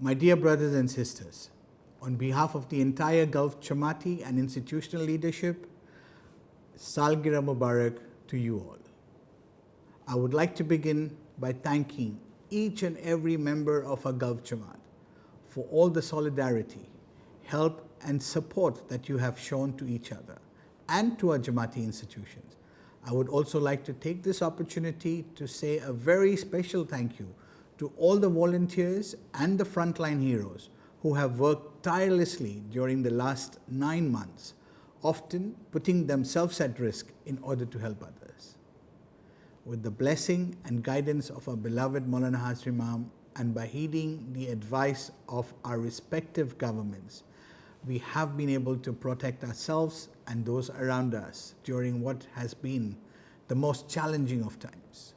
My dear brothers and sisters, on behalf of the entire Gulf Jamati and institutional leadership, Salgirah Mubarak to you all. I would like to begin by thanking each and every member of our Gulf Jamat for all the solidarity, help and support that you have shown to each other and to our Jamati institutions. I would also like to take this opportunity to say a very special thank you to all the volunteers and the frontline heroes who have worked tirelessly during the last 9 months, often putting themselves at risk in order to help others. With the blessing and guidance of our beloved Maulana Hazrat Imam and by heeding the advice of our respective governments, we have been able to protect ourselves and those around us during what has been the most challenging of times.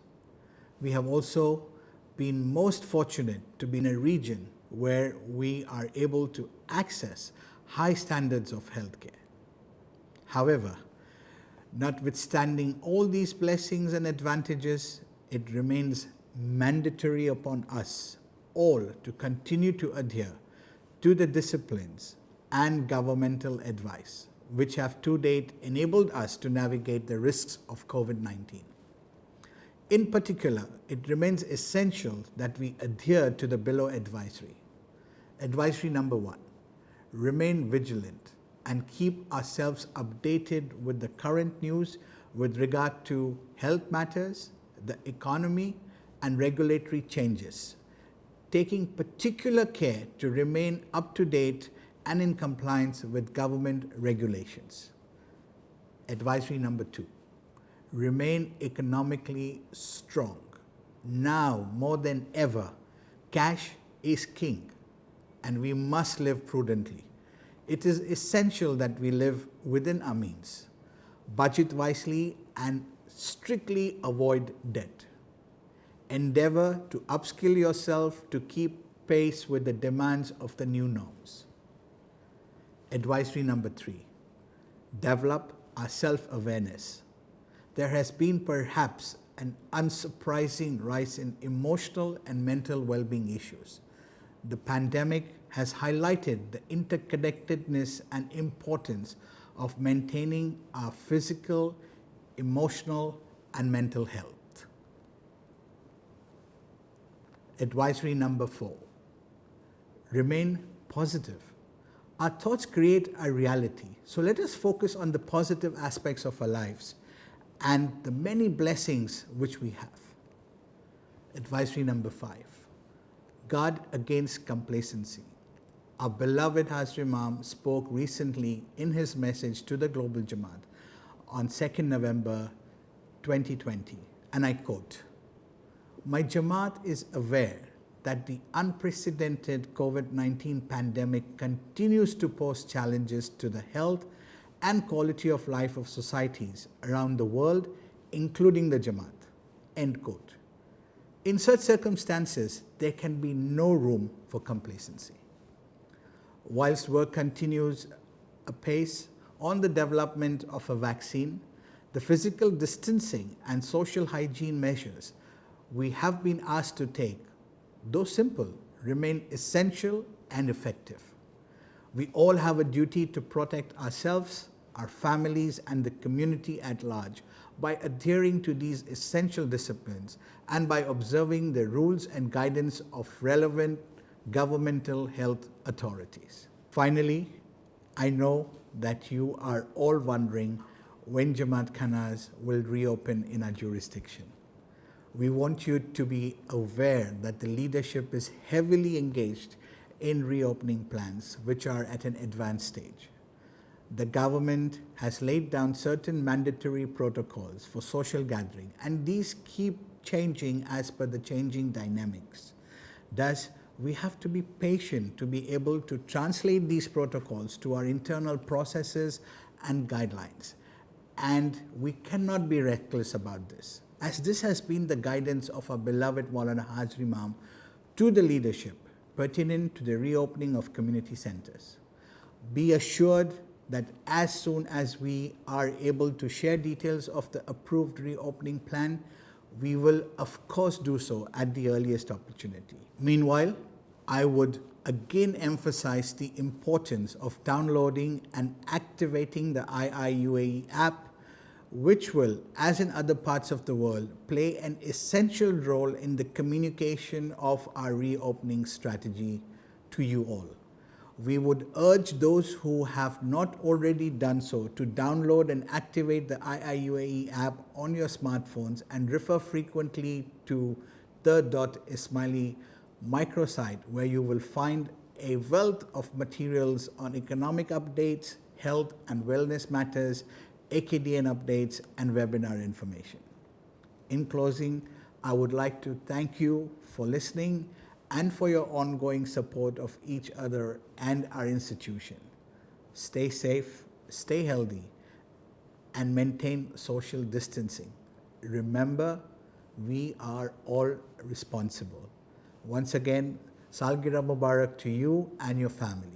We have also been most fortunate to be in a region where we are able to access high standards of healthcare. However, notwithstanding all these blessings and advantages, it remains mandatory upon us all to continue to adhere to the disciplines and governmental advice, which have to date enabled us to navigate the risks of COVID-19. In particular, it remains essential that we adhere to the below advisory. Advisory number 1, remain vigilant and keep ourselves updated with the current news with regard to health matters, the economy and regulatory changes, taking particular care to remain up to date and in compliance with government regulations. Advisory number 2, remain economically strong. Now more than ever, cash is king and we must live prudently. It is essential that we live within our means, budget wisely and strictly avoid debt. Endeavor to upskill yourself to keep pace with the demands of the new norms. Advisory number 3, develop our self-awareness. There has been perhaps an unsurprising rise in emotional and mental well-being issues. The pandemic has highlighted the interconnectedness and importance of maintaining our physical, emotional, and mental health. Advisory number 4, remain positive. Our thoughts create a reality, so let us focus on the positive aspects of our lives and the many blessings which we have. Advisory number 5, guard against complacency. Our beloved Hazrat Imam spoke recently in his message to the Global Jamaat on 2nd November 2020, and I quote, "My Jamaat is aware that the unprecedented COVID-19 pandemic continues to pose challenges to the health and quality of life of societies around the world, including the Jamaat." End quote. In such circumstances, there can be no room for complacency. Whilst work continues apace on the development of a vaccine, the physical distancing and social hygiene measures we have been asked to take, though simple, remain essential and effective. We all have a duty to protect ourselves, our families, and the community at large by adhering to these essential disciplines and by observing the rules and guidance of relevant governmental health authorities. Finally, I know that you are all wondering when Jamaat Khanas will reopen in our jurisdiction. We want you to be aware that the leadership is heavily engaged in reopening plans, which are at an advanced stage. The government has laid down certain mandatory protocols for social gathering, and these keep changing as per the changing dynamics. Thus, we have to be patient to be able to translate these protocols to our internal processes and guidelines. And we cannot be reckless about this, as this has been the guidance of our beloved Maulana Hazrat Imam to the leadership pertinent to the reopening of community centers. Be assured that as soon as we are able to share details of the approved reopening plan, we will of course do so at the earliest opportunity. Meanwhile, I would again emphasize the importance of downloading and activating the IIUAE app, which will, as in other parts of the world, play an essential role in the communication of our reopening strategy to you all. We would urge those who have not already done so to download and activate the IIUAE app on your smartphones and refer frequently to the.ismaili microsite, where you will find a wealth of materials on economic updates, health and wellness matters, AKDN updates, and webinar information. In closing, I would like to thank you for listening and for your ongoing support of each other and our institution. Stay safe, stay healthy, and maintain social distancing. Remember, we are all responsible. Once again, Salgirah Mubarak to you and your family.